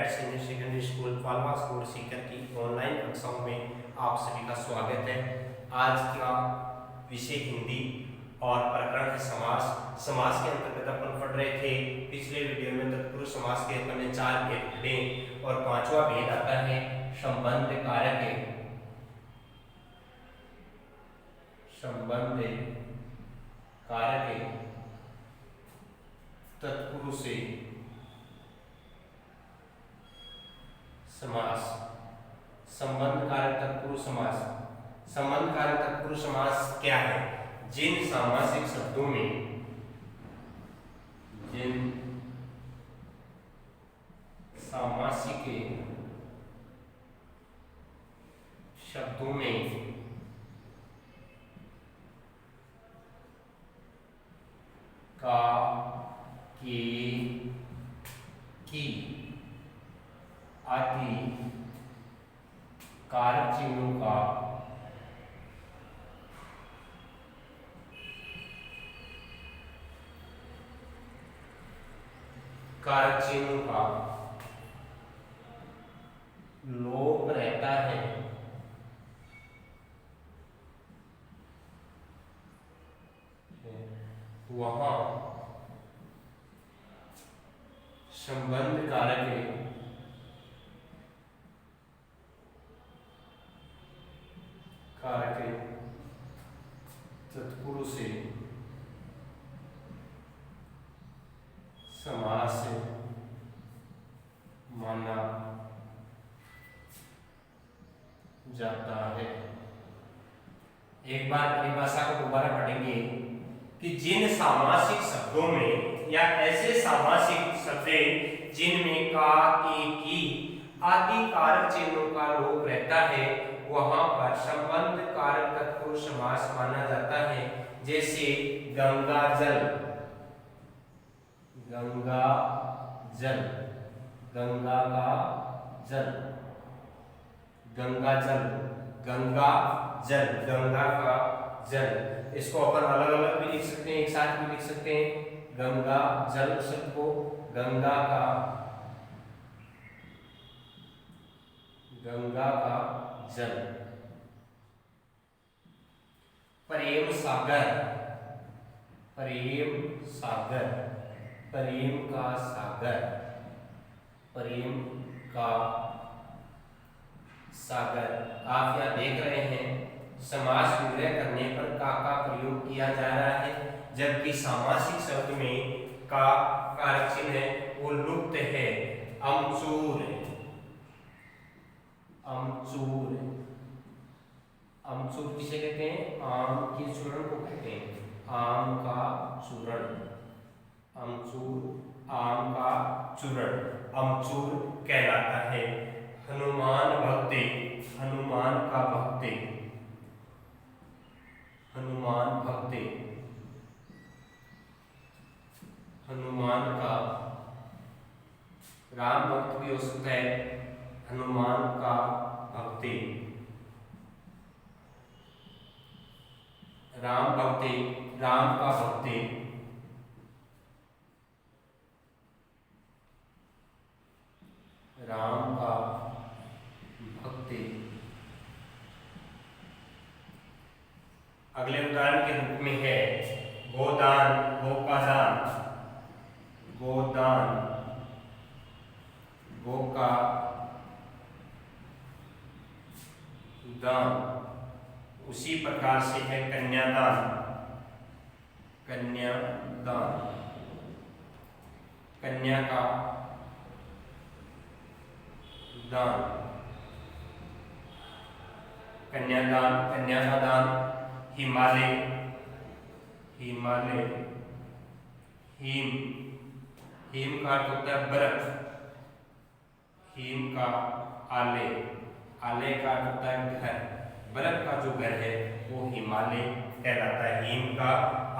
Cadet senior secondary school Phalwa school Sikar की online कक्षाओं में आप सभी का स्वागत है। आज का विषय हिंदी और प्रकरण है समास। समास के अंतर्गत अपन पढ़ रहे थे पिछले वीडियो में तत्पुरुष समास के अपन ने 4 भेद पढ़े और 5वां भेद आता है संबंध कारक। संबंध कारक तत्पुरुष समास। संबंध कारक तत्पुरुष समास। संबंध कारक तत्पुरुष समास क्या है? जिन सामासिक शब्दों में का, के, की आदि कारक चिन्हों का लोप रहता है, वहां संबंध कारक तत्पुरुष समास माना जाता है। एक बार परिभाषा को दोबारा पढ़ेंगे कि जिन सामासिक शब्दों में या ऐसे सामासिक शब्द जिनमें का, के, की आदि कारक चिन्हों का लोप रहता है वहां पर संबंध कारक तत्पुरुष समास माना जाता है। जैसे गंगा जल, गंगा जल, गंगा का जल, गंगा जल, गंगा जल, गंगा का जल। इसको अपन अलग अलग भी लिख सकते हैं, एक साथ भी लिख सकते हैं। गंगा जल शब्द को गंगा का जल। प्रेम सागर, प्रेम सागर, प्रेम का सागर, प्रेम का सागर। आप यहाँ देख रहे हैं समास विग्रह करने पर का प्रयोग किया जा रहा है, जबकि सामासिक शब्द में का कारक चिन्ह है वो लुप्त है। अमचूर, अमचूर, अमचूर किसे कहते हैं? आम के चूर्ण को कहते हैं। आम का चूर्ण, अमचूर, आम का चूर्ण अमचूर कहलाता है। हनुमान भक्ति, हनुमान का भक्ति, हनुमान भक्ति, हनुमान का। राम भक्त भी हो सकता है, हनुमान का भक्ति, राम भक्ति, राम का भक्ति, राम का भक्ति। अगले उदाहरण के रूप में है गोदान, गो का दान, गोदान, गो का दान। उसी प्रकार से है कन्यादान, कन्यादान, कन्या का दान, कन्यादान, कन्या का दान। हिमालय, हिमालय, हिम, हिम का अर्थ होता है बर्फ, हिम का आले, आले का अर्थ होता है घर, बर्फ का जो घर है वो हिमालय कहलाता है। हिम का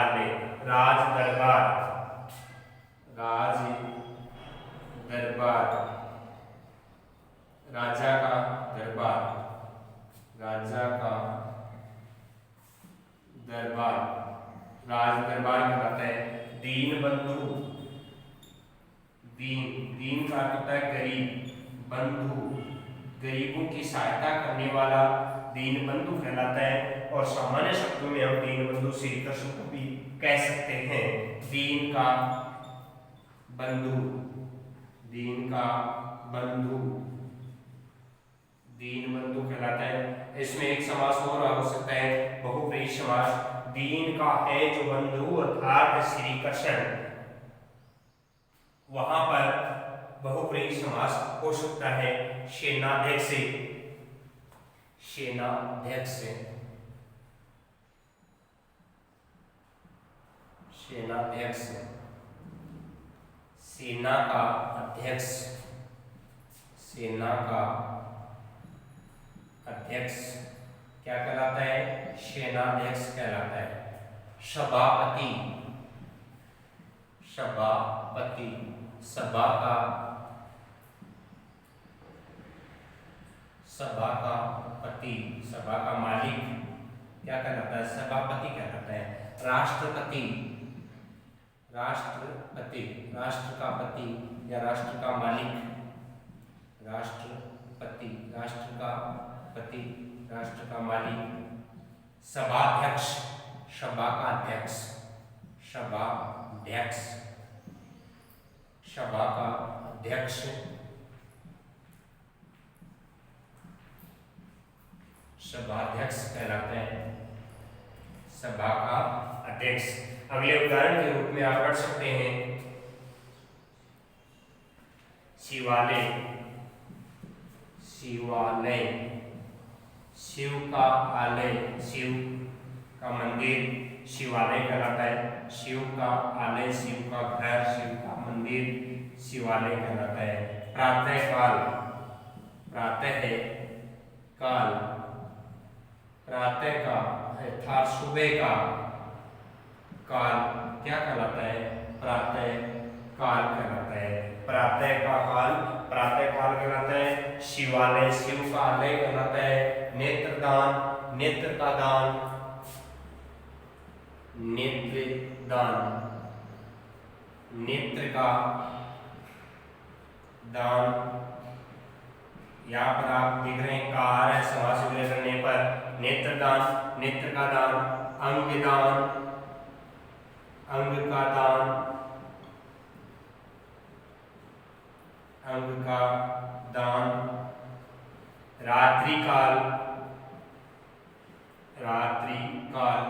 आले। राज दरबार, राज दरबार, राजा का दरबार, राजा का दरबार, राज दरबार कहलाता है। दीन बंधु, दीन, दीन का अर्थ होता है गरीब, बंधु, गरीबों की सहायता करने वाला दीन बंधु कहलाता है। और सामान्य शब्दों में हम दीन बंधु श्री कृष्ण को भी कह सकते हैं। दीन का बंधु, दीन का बंधु, दीन बंधु कहलाता है। इसमें एक समास और हो सकता है, बहुव्रीहि समास। दीन का है जो बंधु अर्थात श्री कृष्ण, वहां पर बहुव्रीहि समास हो सकता है। सेनाध्यक्ष, सेनाध्यक्ष, सेनाध्यक्ष, सेना का अध्यक्ष, सेना का अध्यक्ष क्या कहलाता है? सेनाध्यक्ष कहलाता है। सभापति, सभापति, सभा का, सभा का पति, सभा का मालिक क्या कहलाता है? सभापति कहलाता है। राष्ट्रपति, राष्ट्रपति, राष्ट्र का पति या राष्ट्र का मालिक, राष्ट्रपति, राष्ट्र का पति, राष्ट्र का मालिक। सभाध्यक्ष, सभा का अध्यक्ष, सभाध्यक्ष, सभा का अध्यक्ष, सभाध्यक्ष कहलाते हैं। सभा का अध्यक्ष। अगले उदाहरण के रूप में आप पढ़ सकते हैं, शिवालय, शिवालय, शिव का आलय, शिव का मंदिर शिवालय कहलाता है। शिव का आलय, शिव का घर, शिव का मंदिर शिवालय कहलाता है। प्रातः काल, प्रातः काल, प्रातः का अर्थात सुबह का काल क्या कहलाता है? प्रातः काल कहलाता है। प्रातः का काल प्रातः काल कहलाता है। शिवालय, शिव का आलय कहलाता है। नेत्रदान, नेत्र का दान, नेत्रदान, नेत्र का दान। यहाँ पर आप देख रहे हैं कार है, समास विग्रह करने पर नेत्रदान, नेत्र का दान। अंगदान, अंग का दान, अंग का दान। रात्रि काल, रात्रि काल,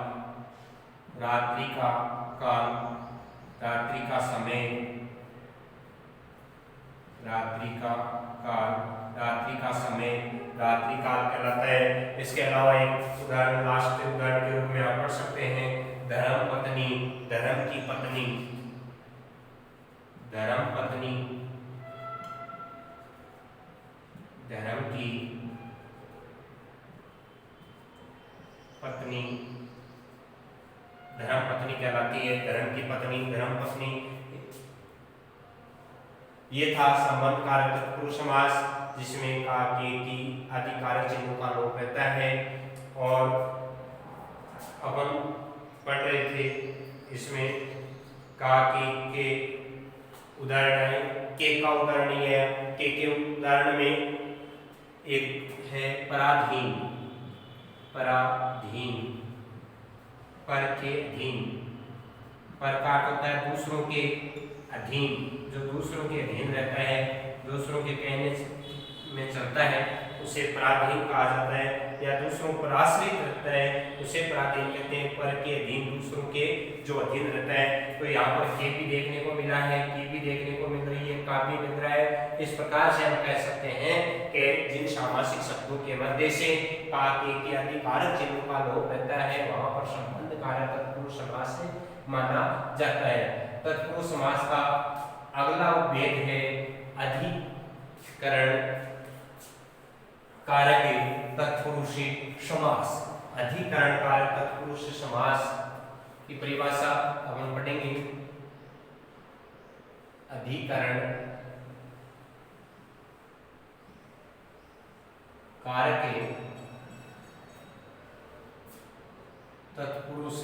रात्रि का काल, रात्रि का समय, रात्रि का काल, रात्रि का समय, रात्रि काल कहलाता है। इसके अलावा एक उदाहरण, लास्ट उदाहरण के रूप में आप पढ़ सकते हैं, धर्म पत्नी, धर्म की पत्नी, धर्म पत्नी, धर्म की पत्नी, धर्म पत्नी कहलाती है। धर्म की पत्नी, धर्म पत्नी। ये था संबंध कारक तत्पुरुष समास, जिसमें का, की आदि कारक चिन्हों का लोप रहता है। और अपन पढ़ रहे थे इसमें का, के उदाहरण है। के का उदाहरण ये है, के उदाहरण में एक है पराधीन, पराधीन, पर के अधीन। पर का होता है दूसरों के अधीन, जो दूसरों के अधीन रहता है, दूसरों के कहने में चलता है, उसे पराधीन कहा जाता है। या दूसरों पर आश्रित रहता है, उसे पराधीन कहते हैं। पर के अधीन, दूसरों के जो अधीन रहता है। तो यहाँ पर के भी देखने को मिला है, की भी देखने को मिल रही है, का भी मिल रहा है। इस प्रकार से हम कह सकते हैं कि जिन सामासिक शब्दों के मध्य से का, के आदि कारक चिन्हों का लोप रहता है, वहां पर संबंध कारक तत्पुरुष समास से माना जाता है। तत्पुरुष समास का अगला उपभेद है अधिकरण कारक तत्पुरुषी समास। अधिकरण कारक तत्पुरुष समास की परिभाषा हम पढ़ेंगे। अधिकरण कारक तत्पुरुष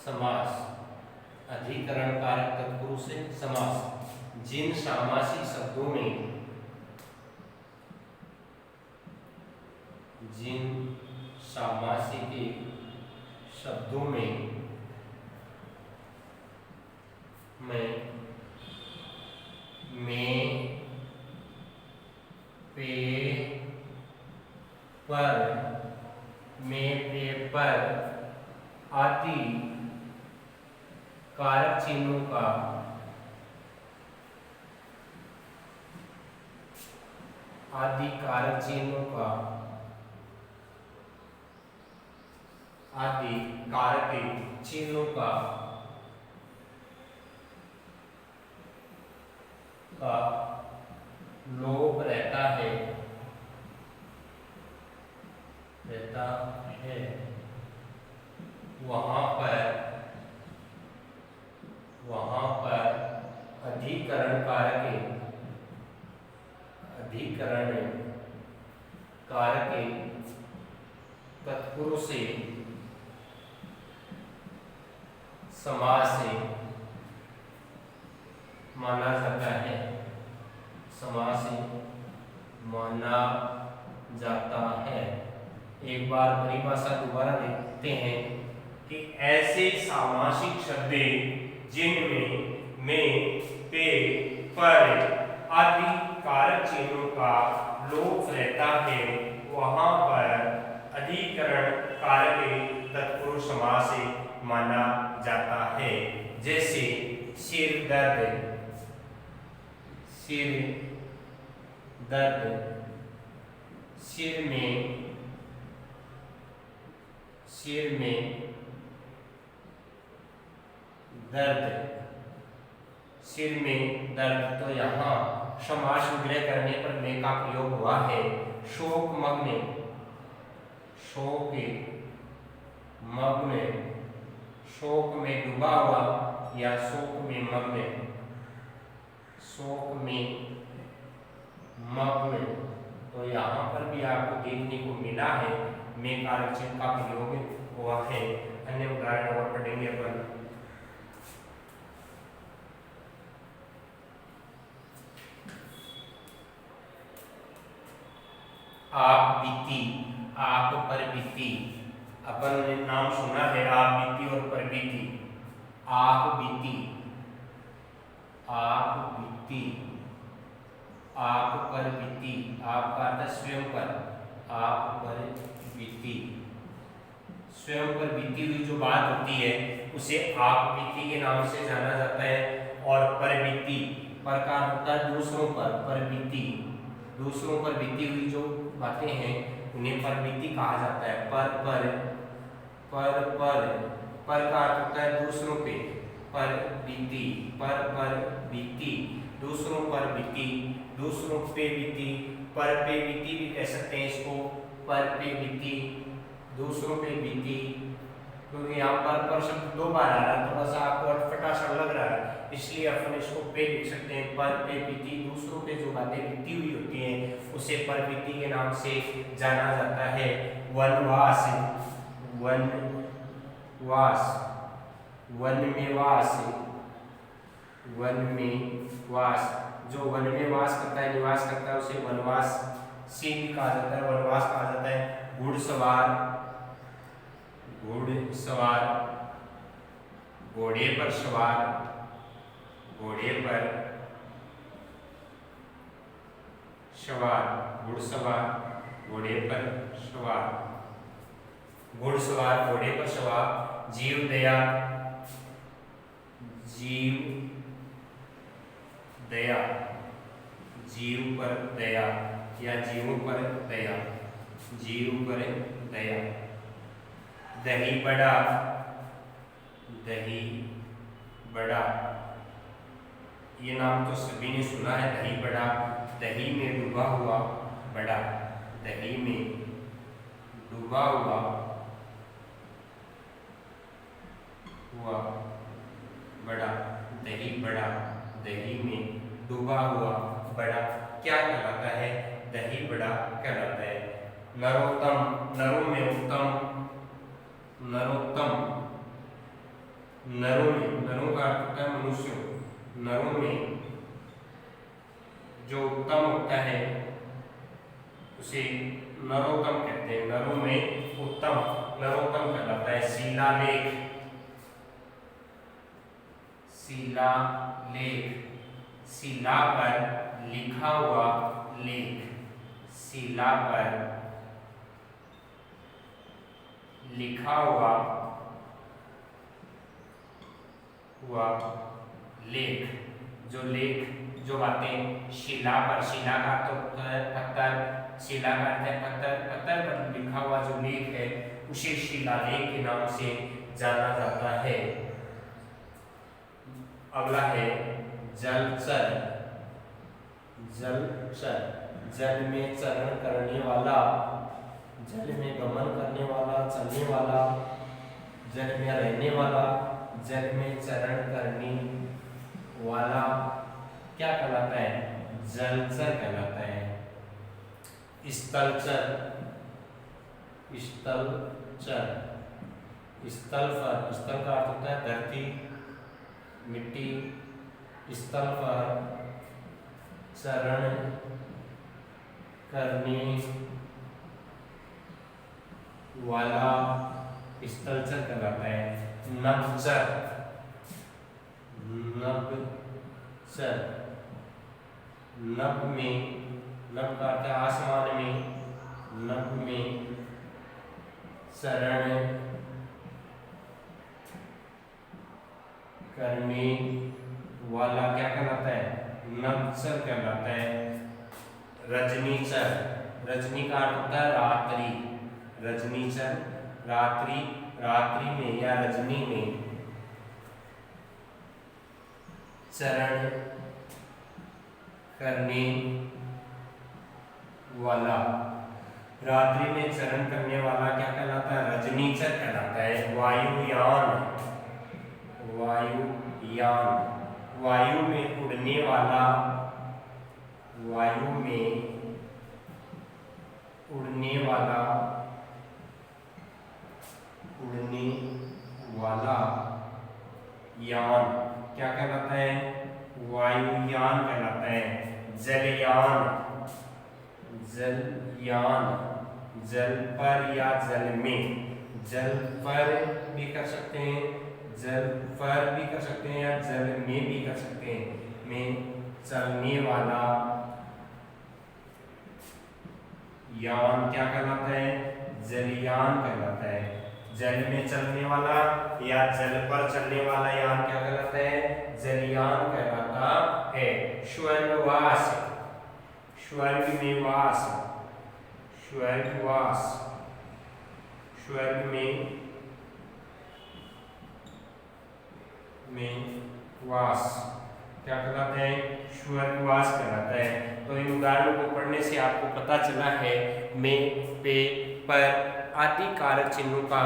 समास, अधिकरण कारक तत्पुरुष समास। जिन सामासिक शब्दों में, जिन सामासिक शब्दों में मैं, पे, पर, में, पे, पर आदि कारक चिन्हों का लोप रहता है, वहां पर अधिकरण कारक तत्पुरुष से समास से माना जाता है, एक बार परिभाषा दोबारा देखते हैं कि ऐसे सामासिक शब्द जिनमें में, पे, पर आदि कारक चिन्हों का लोप रहता है, वहां पर अधिकरण कारक तत्पुरुष समास से माना जाता है। जैसे सिर दर्द, सिर में दर्द, तो यहाँ समास विग्रह करने पर में का प्रयोग हुआ है। शोक मग्न, शोक में डूबा हुआ या शोक में मग्न, तो यहाँ पर भी आपको देखने को मिला है में कारक चिन्ह का प्रयोग हुआ है। अन्य उदाहरण और पढ़ेंगे अपन। आप बीती, आप पर बीती, अपन ने नाम सुना है आप बीती और पर बीती। आप बीती, आप पर बीती, आपका अर्थ स्वयं पर, आप पर बीती, स्वयं पर बीती हुई जो बात होती है उसे आप बीती के नाम से जाना जाता है। और पर बीती, पर का होता है दूसरों पर, पर बीती, दूसरों पर बीती हुई जो बातें हैं उन्हें पर बीती कहा जाता है। पर का अर्थ होता है दूसरों पे, पर बीती, पर बीती, दूसरों पर बीती, दूसरों पे बीती, पर पे बीती भी कह सकते हैं इसको, पर पे बीती, दूसरों पे बीती। क्योंकि यहाँ पर शब्द दो बार आ रहा है, थोड़ा सा आपको अटपटा सा लग रहा है, इसलिए अपन इसको पे लिख सकते हैं। पर पे बीती, दूसरों पे जो बातें बीती हुई होती हैं उसे पर बीती के नाम से जाना जाता है। वनवास, वन में वास, जो वन में वास करता है, निवास करता है, उसे वनवास से भी कहा जाता है, वनवास कहा जाता है। घुड़सवार, घोड़े पर सवार, घुड़सवार, घोड़े पर सवार, घुड़सवार, घोड़े पर सवार। जीवदया, जीव पर दया या जीवों पर दया, दही बड़ा, ये नाम तो सभी ने सुना है, दही बड़ा, दही में डूबा हुआ बड़ा, दही में डूबा हुआ बड़ा, दही बड़ा, दही में डूबा हुआ बड़ा क्या कहलाता है? दही बड़ा कहलाता है। नरोत्तम, नरों में उत्तम, नरोत्तम, नरों का अर्थ होता है मनुष्य, नरों में जो उत्तम होता है उसे नरोत्तम कहते हैं। नरों में उत्तम नरोत्तम कहलाता है। शिलालेख, शिलालेख, शिला पर लिखा हुआ लेख, शिला पर लिखा हुआ लेख, जो लेख जो बातें शिला पर, शिला का तो पत्थर, शिला का अर्थ है पत्थर, पत्थर पर लिखा हुआ जो लेख है उसे शिलालेख के नाम से जाना जाता है। अगला है जलचर, जलचर, जल में चरण करने वाला, जल में गमन करने वाला, चलने वाला, जल में रहने वाला, जल में चरण करने वाला क्या कहलाता है? जलचर कहलाता है। स्थलचर, स्थलचर, स्थल पर, स्थल का अर्थ होता है धरती, मिट्टी, स्थल पर चरण करने वाला स्थलचर कहलाता है। नभचर, नभचर, नभ में, नभ का अर्थ है आसमान में, नभ में चरण करने वाला क्या कहलाता है? नभचर कहलाता है। रजनीचर, रजनी का अर्थ होता है रात्रि, रजनीचर, रात्रि, रात्रि में या रजनी में चरण करने वाला, रात्रि में चरण करने वाला क्या कहलाता है? रजनीचर कहलाता है। वायुयान, वायुयान, वायु में उड़ने वाला, वायु में उड़ने वाला, उड़ने वाला यान क्या कहलाता है? वायुयान कहलाता है। जलयान, जलयान, जल पर या जल में, जल पर भी कर सकते हैं, जल पर भी कर सकते हैं या जल में भी कर सकते हैं, में चलने वाला यान क्या कहलाता है? जलयान कहलाता है। जल में चलने वाला या जल पर चलने वाला यान क्या कहलाता है? जलयान कहलाता है। स्वर्गवास, स्वर्ग में वास, स्वर्गवास, स्वर्ग में वास क्या कहलाता है? स्वर्गवास कहलाता है। तो इन उदाहरणों को पढ़ने से आपको पता चला है में, पे, पर आदि कारक चिन्हों का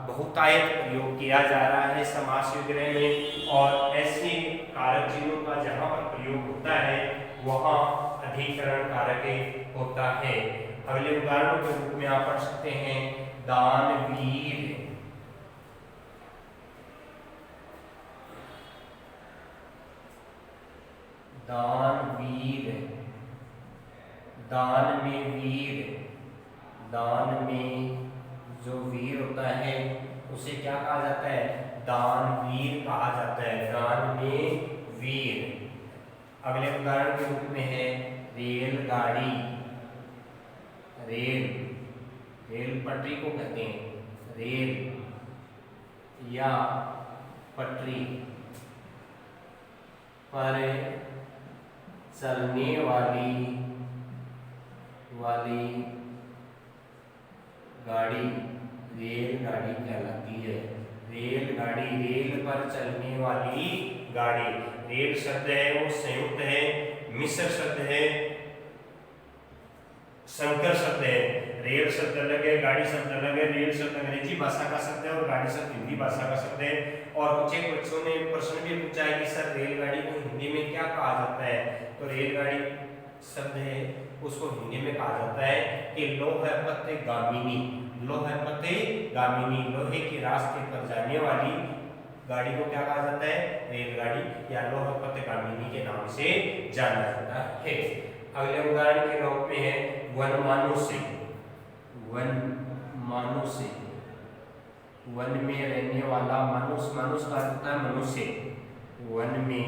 बहुतायत प्रयोग किया जा रहा है समास विग्रह में, और ऐसे कारक चिन्हों का जहाँ पर प्रयोग होता है वहाँ अधिकरण कारक होता है। अगले उदाहरणों के रूप में आप पढ़ सकते हैं दानवीर, दानवीर, दान में वीर, दान में जो वीर होता है उसे क्या कहा जाता है? दानवीर कहा जाता है। दान में वीर। अगले उदाहरण के रूप में है रेलगाड़ी, रेल, रेल पटरी को कहते हैं, रेल या पटरी पर चलने वाली गाड़ी रेलगाड़ी कहलाती है। रेलगाड़ी, रेल पर चलने वाली गाड़ी। रेल शब्द है वो संयुक्त है, मिश्र शब्द है, संकर शब्द है। रेल शब्द अलग है, गाड़ी शब्द अलग है। रेल शब्द अंग्रेजी भाषा का शब्द है और गाड़ी शब्द हिंदी भाषा का शब्द है। और कुछ एक बच्चों ने प्रश्न भी पूछा है कि सर रेलगाड़ी को हिंदी में क्या कहा जाता है? तो रेलगाड़ी शब्द है उसको हिंदी में कहा जाता है कि लोहपथ गामिनी, लोहपथ गामिनी, लोहे के रास्ते पर जाने वाली गाड़ी को क्या कहा जाता है? रेलगाड़ी या लोहपथ गामिनी के नाम से जाना जाता है। अगले उदाहरण के रूप में है वनमानुष्य। वनमानुष्य, वन में रहने वाला, मानुष, मानुष का अर्थ होता है मनुष्य। वन में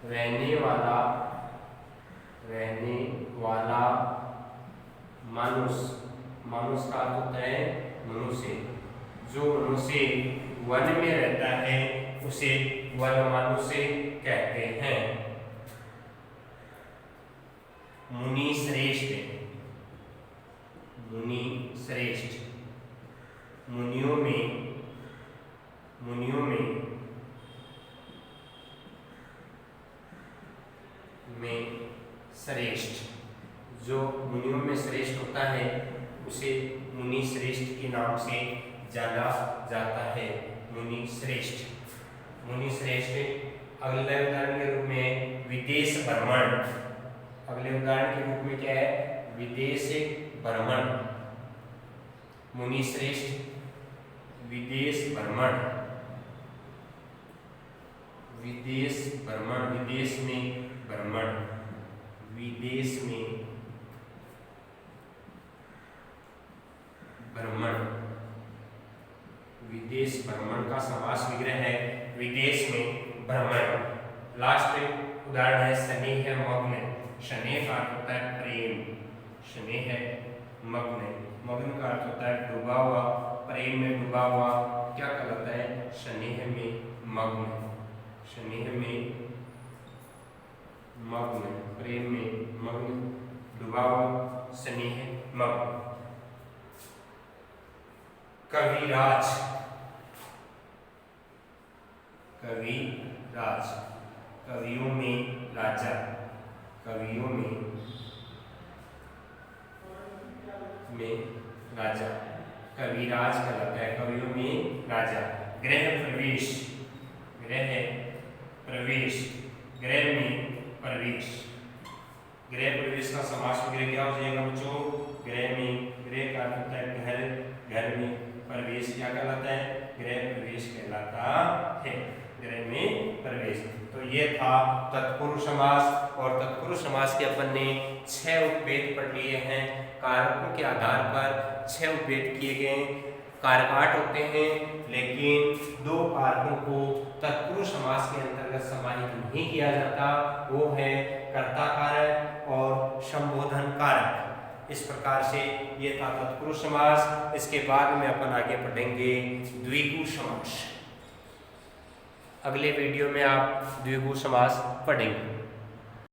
रहने वाला मानुष, मानुष का अर्थ होता है मनुष्य। जो मनुष्य वन में रहता है उसे वनमानुष्य कहते हैं। मुनि श्रेष्ठ, मुनि श्रेष्ठ, मुनियों में श्रेष्ठ, जो मुनियों में श्रेष्ठ होता है उसे मुनि श्रेष्ठ के नाम से जाना जाता है। मुनि श्रेष्ठ, मुनि श्रेष्ठ। अगले उदाहरण के रूप में विदेश भ्रमण। अगले उदाहरण के रूप में क्या है? विदेश भ्रमण। मुनि श्रेष्ठ विदेश भ्रमण, विदेश भ्रमण, विदेश में भ्रमण, विदेश में भ्रमण, विदेश भ्रमण का समास विग्रह है विदेश में भ्रमण। लास्ट उदाहरण है स्नेह मग्न। स्नेह का अर्थ होता है प्रेम, स्नेह मग्न, मग्न का अर्थ होता है डूबा हुआ, प्रेम में डूबा हुआ, क्या कहलाता है? स्नेह में मग्न, स्नेह में मग्न, प्रेम में मग्न, डूबा हुआ, स्नेह मग्न। कविराज, कविराज, कवियों में राजा, कवियों में राजा, कविराज कहलाता है, कवियों में राजा। गृह प्रवेश, गृह प्रवेश, गृह में प्रवेश, गृह प्रवेश का समास विग्रह क्या हो जाएगा बच्चों? गृह में, गृह का अर्थ होता है घर, घर में प्रवेश क्या कहलाता है? गृह प्रवेश कहलाता है, गृह में प्रवेश। तो ये था तत्पुरुष समास, और तत्पुरुष समास के अपन ने 6 उपभेद पढ़ लिए हैं। कारकों के आधार पर 6 उपभेद किए गए। कारक 8 होते हैं, लेकिन 2 कारकों को तत्पुरुष समास के अंतर्गत समाहित नहीं किया जाता, वो है कर्ता कारक और संबोधन कारक। इस प्रकार से ये था तत्पुरुष समास। इसके बाद में अपन आगे पढ़ेंगे द्विगु समास। अगले वीडियो में आप द्विगु समास पढ़ेंगे।